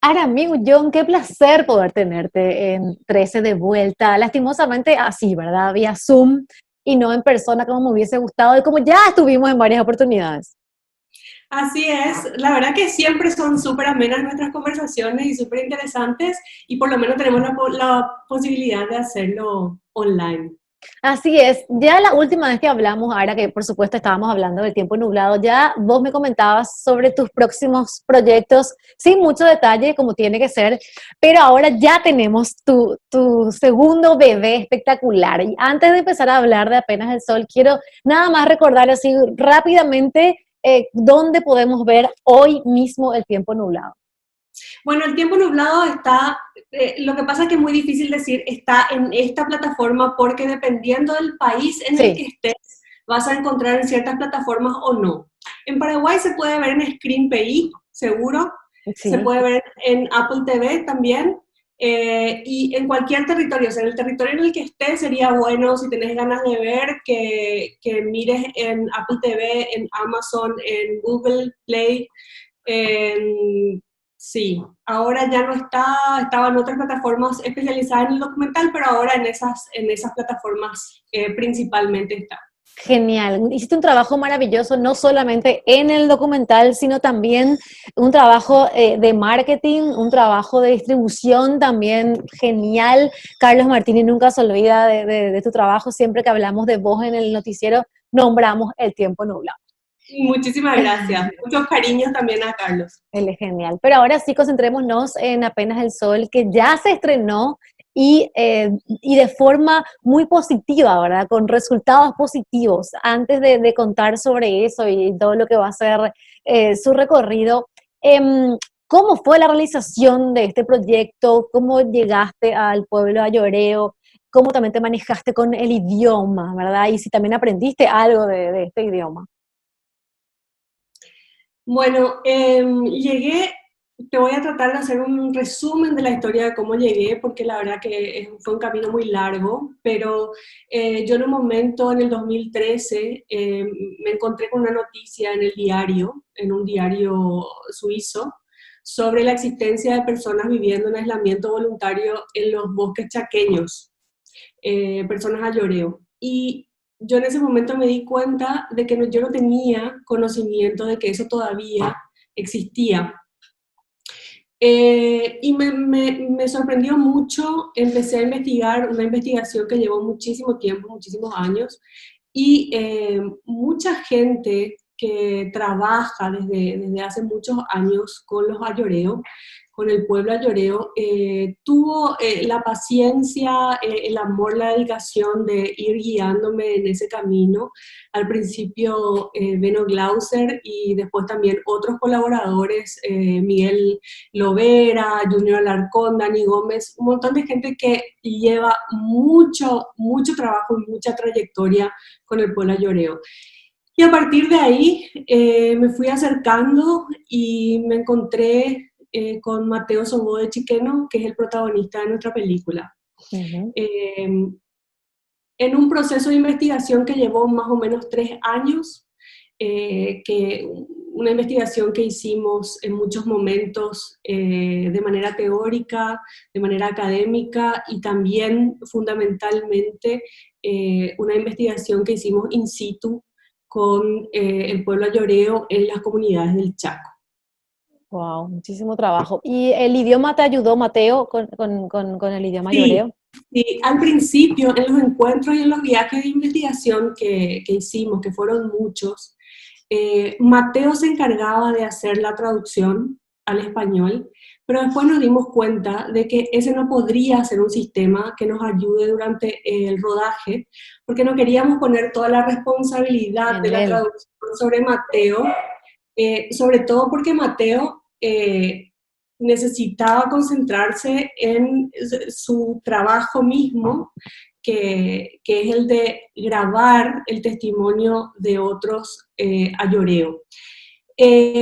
Aramigo John, qué placer poder tenerte en 13 de vuelta. Lastimosamente así, ¿verdad? Vía Zoom y no en persona como me hubiese gustado y como ya estuvimos en varias oportunidades. Así es, la verdad que siempre son súper amenas nuestras conversaciones y súper interesantes y por lo menos tenemos la posibilidad de hacerlo online. Así es, ya la última vez que hablamos, ahora que por supuesto estábamos hablando del tiempo nublado, ya vos me comentabas sobre tus próximos proyectos, sin mucho detalle, como tiene que ser, pero ahora ya tenemos tu segundo bebé espectacular. Y antes de empezar a hablar de Apenas el Sol, quiero nada más recordar así rápidamente dónde podemos ver hoy mismo el tiempo nublado. Bueno, el tiempo nublado está, lo que pasa es que es muy difícil decir está en esta plataforma porque dependiendo del país en el que Sí, estés, vas a encontrar en ciertas plataformas o no. En Paraguay se puede ver en ScreenPI, seguro, se sí. puede ver en Apple TV también, y en cualquier territorio, o sea, en el territorio en el que estés sería bueno, si tenés ganas de ver, que mires en Apple TV, en Amazon, en Google Play, en sí, ahora ya no está, estaba en otras plataformas especializadas en el documental, pero ahora en esas plataformas principalmente está. Genial, hiciste un trabajo maravilloso, no solamente en el documental, sino también un trabajo de marketing, un trabajo de distribución también genial. Carlos Martínez nunca se olvida de tu trabajo, siempre que hablamos de vos en el noticiero, nombramos el tiempo nublado. Muchísimas gracias. Muchos cariños también a Carlos. Él es genial. Pero ahora sí, concentrémonos en Apenas el Sol, que ya se estrenó y de forma muy positiva, ¿verdad? Con resultados positivos. Antes de contar sobre eso y todo lo que va a ser su recorrido, ¿cómo fue la realización de este proyecto? ¿Cómo llegaste al pueblo ayoreo? ¿Cómo también te manejaste con el idioma, ¿verdad? Y si también aprendiste algo de este idioma. Bueno, llegué, te voy a tratar de hacer un resumen de la historia de cómo llegué, porque la verdad que fue un camino muy largo, pero yo en un momento, en el 2013, me encontré con una noticia en el diario, en un diario suizo, sobre la existencia de personas viviendo en aislamiento voluntario en los bosques chaqueños, personas a lloreo. Y yo en ese momento me di cuenta de que yo no tenía conocimiento de que eso todavía existía. Y me sorprendió mucho, empecé a investigar, una investigación que llevó muchísimo tiempo, muchísimos años, y mucha gente que trabaja desde hace muchos años con los ayoreos, con el pueblo ayoreo, tuvo la paciencia, el amor, la dedicación de ir guiándome en ese camino. Al principio Beno Glauser y después también otros colaboradores, Miguel Lovera, Junior Alarcón, Dani Gómez, un montón de gente que lleva mucho, mucho trabajo y mucha trayectoria con el pueblo ayoreo. Y a partir de ahí me fui acercando y me encontré con Mateo Sobó de Chiqueno, que es el protagonista de nuestra película. Ujú. Eh, en un proceso de investigación que llevó más o menos 3 años, una investigación que hicimos en muchos momentos de manera teórica, de manera académica y también fundamentalmente una investigación que hicimos in situ con el pueblo ayoreo en las comunidades del Chaco. Wow, muchísimo trabajo. ¿Y el idioma te ayudó, Mateo, con el idioma Sí, lloreo? sí, al principio en los encuentros y en los viajes de investigación que hicimos, que fueron muchos, Mateo se encargaba de hacer la traducción al español, pero después nos dimos cuenta de que ese no podría ser un sistema que nos ayude durante el rodaje, porque no queríamos poner toda la responsabilidad de En la él. traducción sobre Mateo, sobre todo porque Mateo necesitaba concentrarse en su trabajo mismo, que es el de grabar el testimonio de otros a lloreo.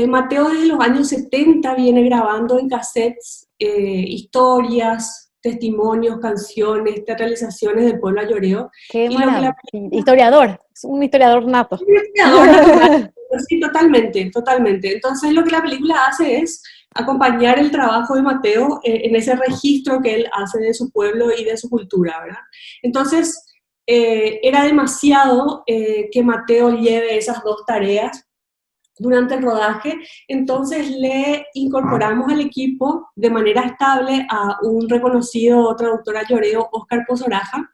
Mateo desde los años 70 viene grabando en cassettes historias, testimonios, canciones, teatralizaciones del pueblo ayoreo. Qué Y lo que la maravilla. Historiador, es un historiador nato. un investigador natural. Sí, totalmente, totalmente. Entonces lo que la película hace es acompañar el trabajo de Mateo en ese registro que él hace de su pueblo y de su cultura, ¿verdad? Entonces, era demasiado que Mateo lleve esas dos tareas durante el rodaje, entonces le incorporamos al equipo de manera estable a un reconocido traductor ayoreo, Óscar Pozoraja,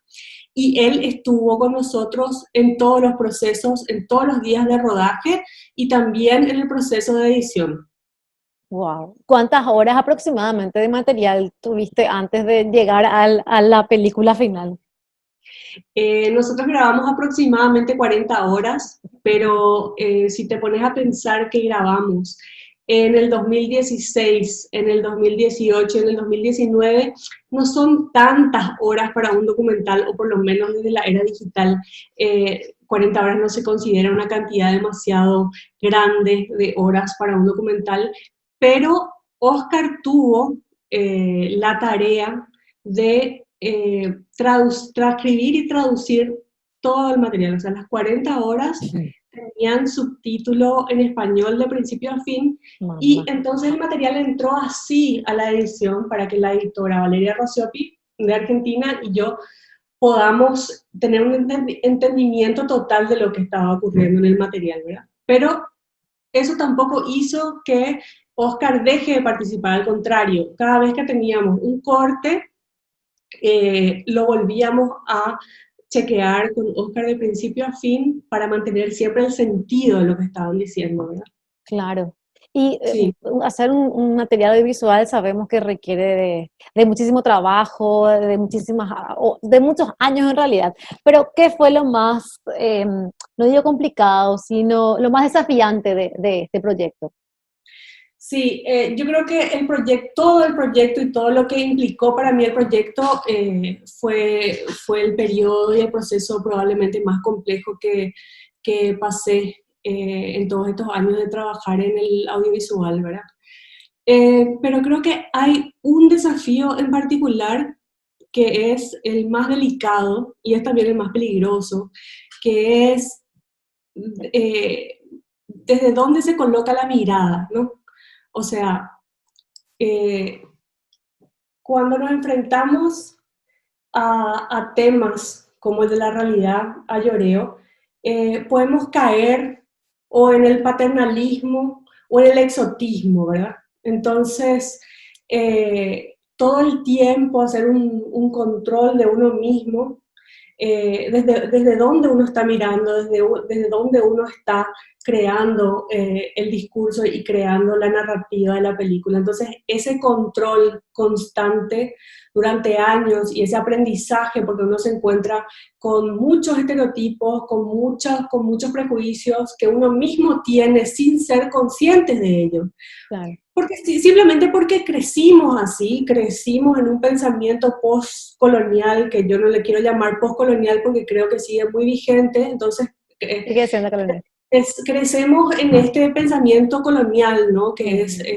y él estuvo con nosotros en todos los procesos, en todos los días de rodaje y también en el proceso de edición. Wow. ¿Cuántas horas aproximadamente de material tuviste antes de llegar a la película final? Nosotros grabamos aproximadamente 40 horas, pero si te pones a pensar que grabamos en el 2016, en el 2018, en el 2019, no son tantas horas para un documental, o por lo menos desde la era digital. 40 horas no se considera una cantidad demasiado grande de horas para un documental, pero Oscar tuvo la tarea de transcribir y traducir todo el material, o sea, las 40 horas tenían subtítulo en español de principio a fin, y Mamá. entonces el material entró así a la edición para que la editora Valeria Rosiopi de Argentina y yo podamos tener un entendimiento total de lo que estaba ocurriendo en el material, ¿verdad? Pero eso tampoco hizo que Oscar deje de participar, al contrario, cada vez que teníamos un corte, lo volvíamos a chequear con Oscar de principio a fin para mantener siempre el sentido de lo que estaban diciendo, ¿verdad? Claro. Y Sí. hacer un material audiovisual sabemos que requiere de muchísimo trabajo, de muchos años en realidad. Pero, ¿qué fue lo más, no digo complicado, sino lo más desafiante de este proyecto? Sí, yo creo que todo el proyecto y todo lo que implicó para mí el proyecto fue el periodo y el proceso probablemente más complejo que pasé en todos estos años de trabajar en el audiovisual, ¿verdad? Pero creo que hay un desafío en particular que es el más delicado y es también el más peligroso, que es eh, desde dónde se coloca la mirada, ¿no? O sea, eh, cuando nos enfrentamos a temas como el de la realidad a lloreo, podemos caer o en el paternalismo o en el exotismo, ¿verdad? Entonces, todo el tiempo hacer un control de uno mismo, desde dónde uno está mirando, desde dónde uno está creando el discurso y creando la narrativa de la película. Entonces, ese control constante durante años y ese aprendizaje, porque uno se encuentra con muchos estereotipos, con muchos prejuicios que uno mismo tiene sin ser conscientes de ellos. Claro. Porque, simplemente porque crecimos así, crecimos en un pensamiento postcolonial, que yo no le quiero llamar postcolonial porque creo que sigue muy vigente, entonces Sigue siendo colonial. crecemos en este pensamiento colonial, ¿no? Que es Ujú.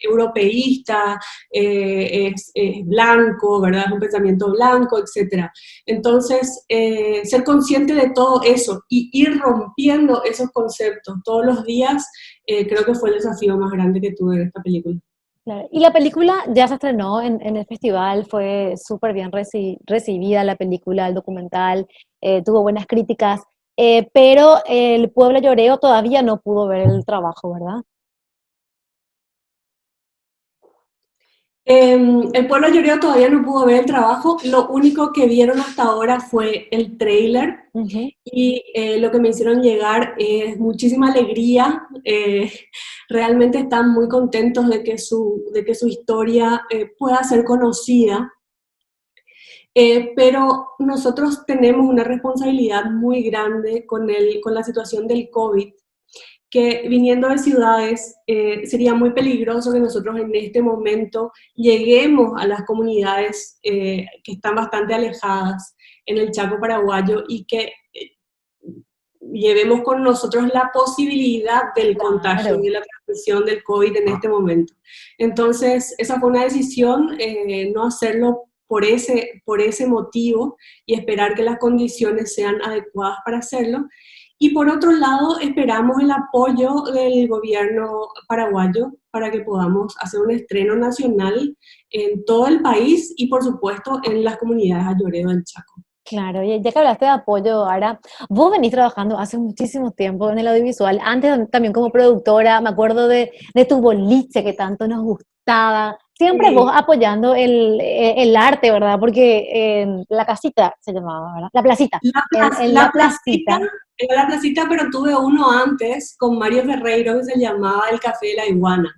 europeísta, es blanco, ¿verdad? Es un pensamiento blanco, etc. Entonces, ser consciente de todo eso y ir rompiendo esos conceptos todos los días, creo que fue el desafío más grande que tuve en esta película. Claro. Y la película ya se estrenó en el festival, fue súper bien recibida la película, el documental, tuvo buenas críticas, pero el pueblo lloreo todavía no pudo ver el trabajo, ¿verdad? El pueblo lloreo todavía no pudo ver el trabajo, lo único que vieron hasta ahora fue el tráiler Ujú. y lo que me hicieron llegar es muchísima alegría, realmente están muy contentos de que su historia pueda ser conocida, pero nosotros tenemos una responsabilidad muy grande con la situación del COVID, que viniendo de ciudades sería muy peligroso que nosotros en este momento lleguemos a las comunidades que están bastante alejadas en el Chaco paraguayo y que llevemos con nosotros la posibilidad del contagio y Claro. de la transmisión del COVID en este momento. Entonces, esa fue una decisión, no hacerlo por ese motivo y esperar que las condiciones sean adecuadas para hacerlo. Y por otro lado, esperamos el apoyo del gobierno paraguayo para que podamos hacer un estreno nacional en todo el país y por supuesto en las comunidades ayoreros del Chaco. Claro, y ya que hablaste de apoyo, ahora vos venís trabajando hace muchísimo tiempo en el audiovisual, antes también como productora, me acuerdo de tu boliche que tanto nos gustaba, siempre vos Sí. apoyando el arte, ¿verdad? Porque la casita se llamaba, ¿verdad? La placita, en La la placita, placita, era la placita, pero tuve uno antes con Mario Ferreiro que se llamaba El Café de la Iguana,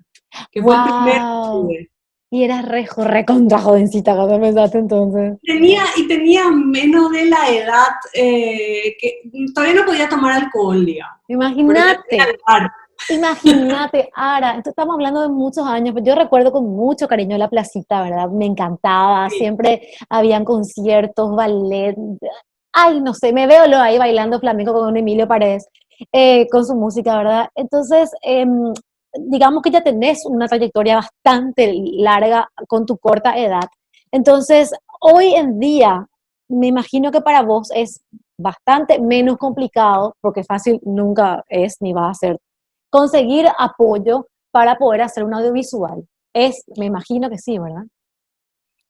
que fue el primero que wow, tuve. y eras recontra jovencita cuando empezaste entonces. Tenía menos de la edad que todavía no podía tomar alcohol, digamos, pero ya Imagínate. tenía edad. Imagínate, Ara, esto estamos hablando de muchos años, pero yo recuerdo con mucho cariño la placita, ¿verdad? Me encantaba, Sí. siempre habían conciertos, ballet, ay, no sé, me veo lo ahí bailando flamenco con Emilio Paredes, con su música, ¿verdad? Entonces, digamos que ya tenés una trayectoria bastante larga con tu corta edad. Entonces, hoy en día, me imagino que para vos es bastante menos complicado, porque fácil nunca es ni va a ser conseguir apoyo para poder hacer un audiovisual. Me imagino que sí, ¿verdad?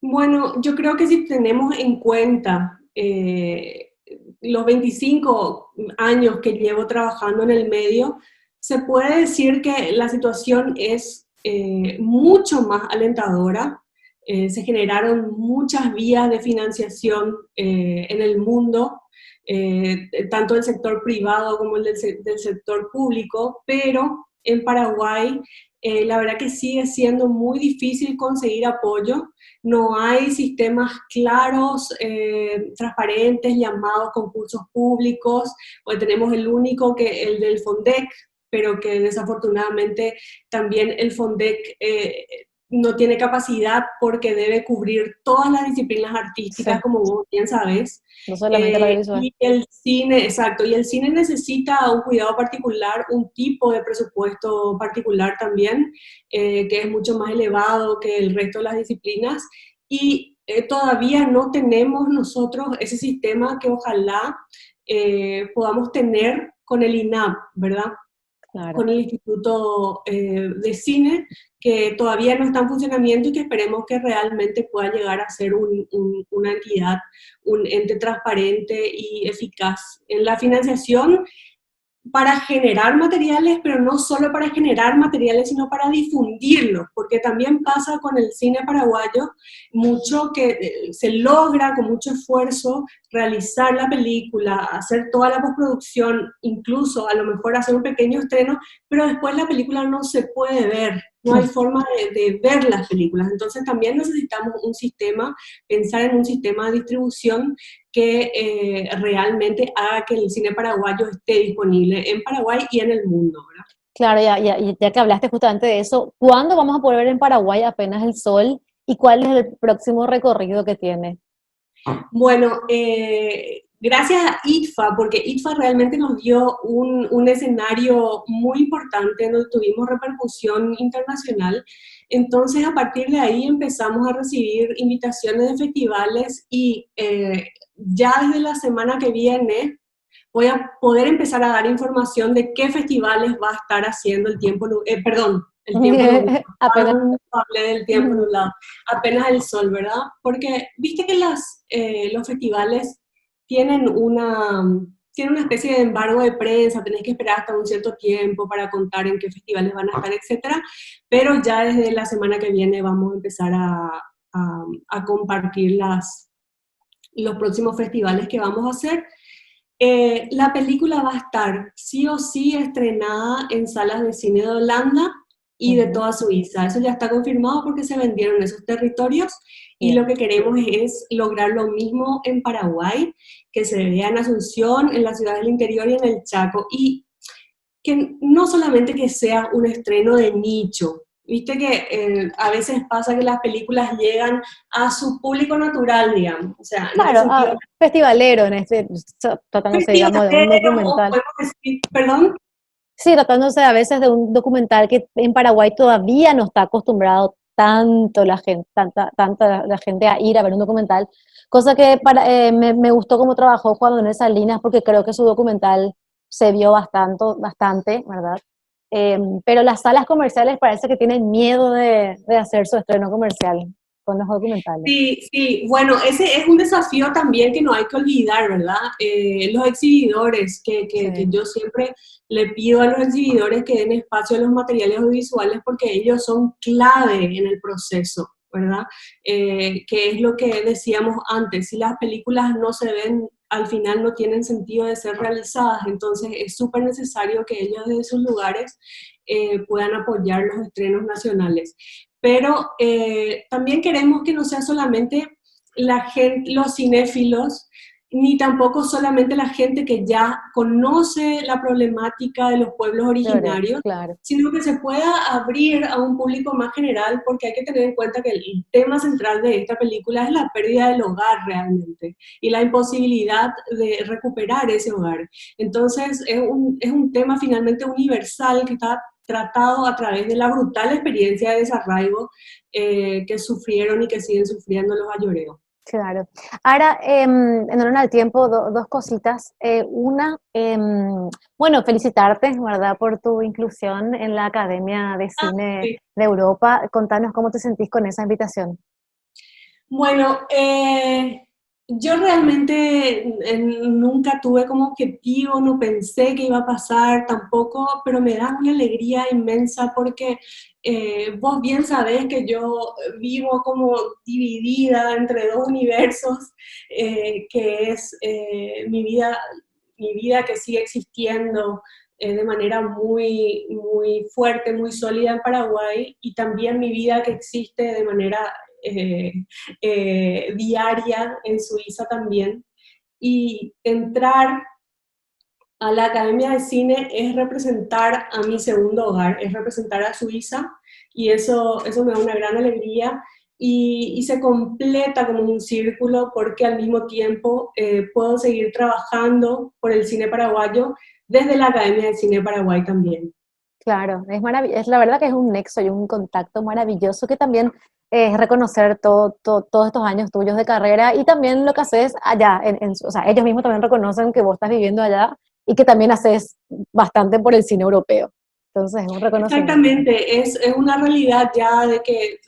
Bueno, yo creo que si tenemos en cuenta los 25 años que llevo trabajando en el medio, se puede decir que la situación es mucho más alentadora. Se generaron muchas vías de financiación en el mundo, tanto del sector privado como del sector público, pero en Paraguay la verdad que sigue siendo muy difícil conseguir apoyo. No hay sistemas claros, transparentes, llamados concursos públicos, pues tenemos el único, el del FONDEC, pero que desafortunadamente también el FONDEC no tiene capacidad porque debe cubrir todas las disciplinas Sí, artísticas, como vos bien sabes. no solamente el audiovisual. Y el cine, exacto, y el cine necesita un cuidado particular, un tipo de presupuesto particular también, que es mucho más elevado que el resto de las disciplinas, y todavía no tenemos nosotros ese sistema que ojalá podamos tener con el INAP, ¿verdad? Claro. Con el Instituto de Cine, que todavía no está en funcionamiento y que esperemos que realmente pueda llegar a ser una entidad, un ente transparente y eficaz en la financiación para generar materiales, pero no solo para generar materiales, sino para difundirlos, porque también pasa con el cine paraguayo mucho que se logra con mucho esfuerzo realizar la película, hacer toda la postproducción, incluso a lo mejor hacer un pequeño estreno, pero después la película no se puede ver, no hay forma de ver las películas. Entonces también necesitamos un sistema, pensar en un sistema de distribución que realmente haga que el cine paraguayo esté disponible en Paraguay y en el mundo, ¿verdad? Claro, ya que hablaste justamente de eso, ¿cuándo vamos a poder ver en Paraguay apenas el sol y cuál es el próximo recorrido que tiene? Bueno, gracias a ITFA, porque ITFA realmente nos dio un escenario muy importante donde tuvimos repercusión internacional. Entonces, a partir de ahí empezamos a recibir invitaciones de festivales y ya desde la semana que viene voy a poder empezar a dar información de qué festivales va a estar haciendo el tiempo, perdón, el tiempo nublado. Apenas. Hablé del tiempo nublado. Apenas el sol, ¿verdad? Porque viste que los festivales tienen tienen una especie de embargo de prensa, tenés que esperar hasta un cierto tiempo para contar en qué festivales van a estar, etcétera, pero ya desde la semana que viene vamos a empezar a compartir los próximos festivales que vamos a hacer. La película va a estar sí o sí estrenada en salas de cine de Holanda y de Ujú, toda Suiza. Eso ya está confirmado porque se vendieron esos territorios y lo bien. que queremos es lograr lo mismo en Paraguay, que se vea en Asunción, en las ciudades del interior y en el Chaco. Y que no solamente que sea un estreno de nicho. Viste que a veces pasa que las películas llegan a su público natural, digamos. O sea, en este Claro, sentido, festivalero en tratándose, digamos, de un festivalero, o documental. podemos decir, perdón. Sí, tratándose a veces de un documental que en Paraguay todavía no está acostumbrado tanto la gente, tanta la gente a ir a ver un documental, cosa que me gustó cómo trabajó Juan Manuel Salinas porque creo que su documental se vio bastante, ¿verdad? pero las salas comerciales parece que tienen miedo de hacer su estreno comercial con los documentales. Sí, sí, bueno, ese es un desafío también que no hay que olvidar, ¿verdad? Los exhibidores, que Sí, yo siempre le pido a los exhibidores que den espacio a los materiales audiovisuales porque ellos son clave en el proceso, ¿verdad? Que es lo que decíamos antes, si las películas no se ven, al final no tienen sentido de ser realizadas, entonces es súper necesario que ellos desde sus lugares puedan apoyar los estrenos nacionales, pero también queremos que no sea solamente la gente, los cinéfilos, ni tampoco solamente la gente que ya conoce la problemática de los pueblos claro, originarios, claro. sino que se pueda abrir a un público más general, porque hay que tener en cuenta que el tema central de esta película es la pérdida del hogar realmente y la imposibilidad de recuperar ese hogar. Entonces es un tema finalmente universal que está tratado a través de la brutal experiencia de desarraigo que sufrieron y que siguen sufriendo los ayoreos. Claro. Ahora, en honor al tiempo, dos cositas. Una, bueno, felicitarte, ¿verdad?, por tu inclusión en la Academia de Cine Sí. de Europa. Contanos cómo te sentís con esa invitación. Bueno, yo realmente nunca tuve como objetivo, no pensé que iba a pasar tampoco, pero me da una alegría inmensa porque vos bien sabés que yo vivo como dividida entre dos universos, que es mi vida que sigue existiendo de manera muy, muy fuerte, muy sólida en Paraguay, y también mi vida que existe de manera eh, diaria en Suiza también. Y entrar a la Academia de Cine es representar a mi segundo hogar, es representar a Suiza, y eso me da una gran alegría. Y se completa como un círculo porque al mismo tiempo puedo seguir trabajando por el cine paraguayo desde la Academia de Cine Paraguay también. Claro, es es la verdad que es un nexo y un contacto maravilloso que también es reconocer todos estos años tuyos de carrera y también lo que haces allá. O sea, ellos mismos también reconocen que vos estás viviendo allá y que también haces bastante por el cine europeo. Entonces, es un reconocimiento. Exactamente, es una realidad ya de que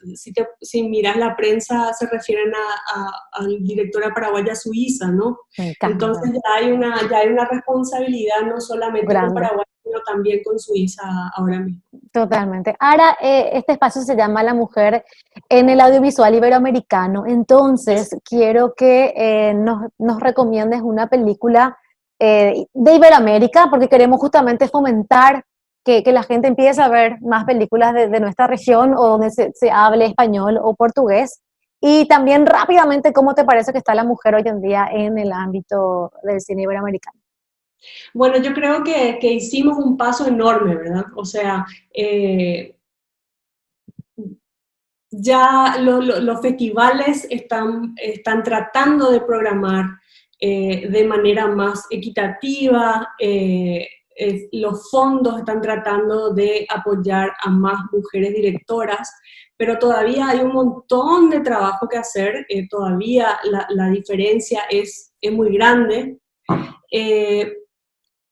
si miras la prensa se refieren a directora paraguaya Suiza, ¿no? Me encanta. Entonces ya hay una responsabilidad no solamente con Grande. Paraguay, sino también con Suiza ahora mismo. Totalmente. Ahora, este espacio se llama La Mujer en el Audiovisual Iberoamericano. Entonces, quiero que nos recomiendes una película de Iberoamérica, porque queremos justamente fomentar que la gente empiece a ver más películas de nuestra región o donde se hable español o portugués. Y también rápidamente, ¿cómo te parece que está la mujer hoy en día en el ámbito del cine iberoamericano? Bueno, yo creo que hicimos un paso enorme, ¿verdad? O sea, ya los festivales están tratando de programar de manera más equitativa, los fondos están tratando de apoyar a más mujeres directoras, pero todavía hay un montón de trabajo que hacer, todavía la diferencia es muy grande. Eh,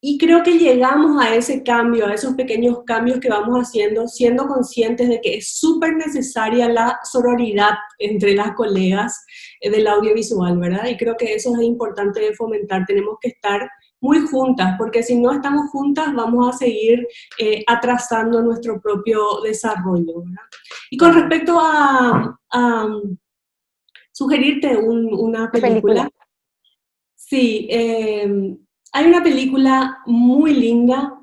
y creo que llegamos a ese cambio, a esos pequeños cambios que vamos haciendo, siendo conscientes de que es súper necesaria la sororidad entre las colegas del audiovisual, ¿verdad? Y creo que eso es importante de fomentar. Tenemos que estar muy juntas, porque si no estamos juntas vamos a seguir atrasando nuestro propio desarrollo, ¿verdad? Y con Claro. respecto a sugerirte una ¿Qué película? película, sí, hay una película muy linda,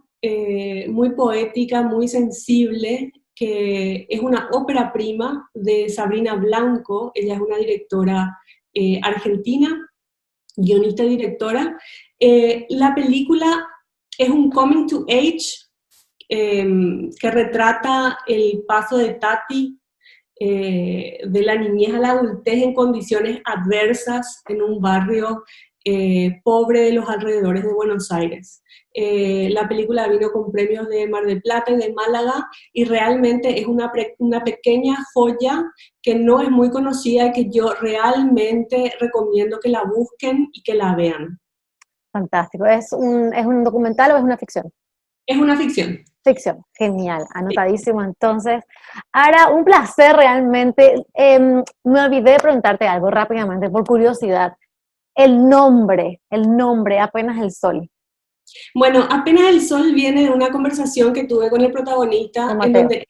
muy poética, muy sensible, que es una ópera prima de Sabrina Blanco. Ella es una directora argentina, guionista y directora. La película es un coming to age que retrata el paso de Tati de la niñez a la adultez en condiciones adversas en un barrio pobre de los alrededores de Buenos Aires. La película vino con premios de Mar del Plata y de Málaga y realmente es una pequeña joya que no es muy conocida y que yo realmente recomiendo que la busquen y que la vean. Fantástico. Es un documental o es una ficción? Es una ficción. Ficción, genial, anotadísimo entonces. Ahora, un placer realmente. Me olvidé de preguntarte algo rápidamente, por curiosidad. El nombre, Apenas el Sol, Bueno, Apenas el Sol viene de una conversación que tuve con el protagonista, con en Mateo. donde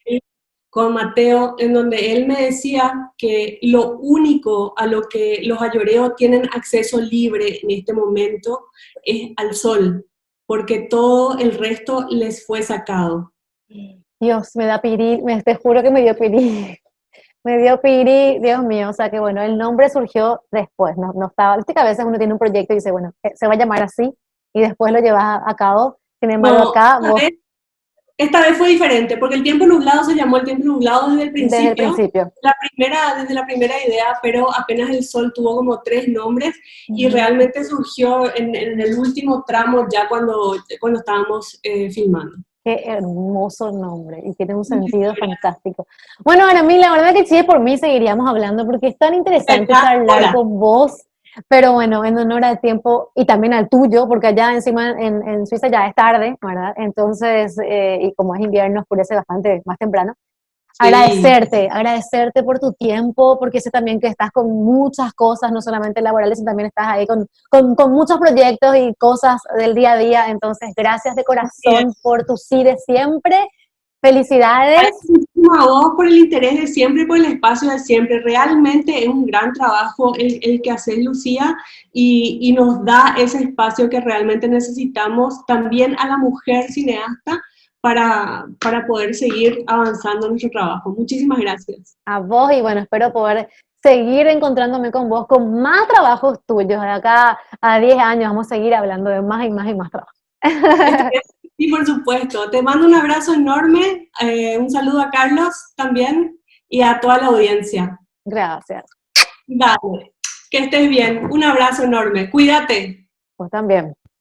con Mateo, en donde él me decía que lo único a lo que los ayoreos tienen acceso libre en este momento es al sol, porque todo el resto les fue sacado. Dios, me da piri, te juro que me dio piri. Me dio piri, Dios mío, o sea que bueno, el nombre surgió después, no estaba, viste que a veces uno tiene un proyecto y dice, bueno, se va a llamar así, y después lo llevas a cabo, sin embargo No, acá vos, esta vez fue diferente, porque el tiempo nublado se llamó el tiempo nublado desde el principio. desde la primera idea, pero Apenas el Sol tuvo como 3 nombres y Ujú. realmente surgió en el último tramo ya cuando estábamos filmando. Qué hermoso nombre, y tiene un sentido fantástico. Bueno, ahora mí, la verdad que sí, por mí seguiríamos hablando, porque es tan interesante ¿Verdad? charlar Hola. con vos, pero bueno, en honor al tiempo, y también al tuyo, porque allá encima en Suiza ya es tarde, ¿verdad? Entonces, y como es invierno, oscurece bastante más temprano. Sí, Agradecerte por tu tiempo, porque sé también que estás con muchas cosas, no solamente laborales, sino también estás ahí con muchos proyectos y cosas del día a día. Entonces, gracias de corazón por tu sí de siempre. Felicidades. muchísimo a vos por el interés de siempre, por el espacio de siempre. Realmente es un gran trabajo el que haces, Lucía, y nos da ese espacio que realmente necesitamos también a la mujer cineasta para poder seguir avanzando en nuestro trabajo. Muchísimas gracias. A vos y bueno, espero poder seguir encontrándome con vos con más trabajos tuyos. De acá a 10 años vamos a seguir hablando de más y más y más trabajo. Sí, por supuesto. Te mando un abrazo enorme, un saludo a Carlos también y a toda la audiencia. Gracias. Dale, que estés bien. Un abrazo enorme. Cuídate. Vos también.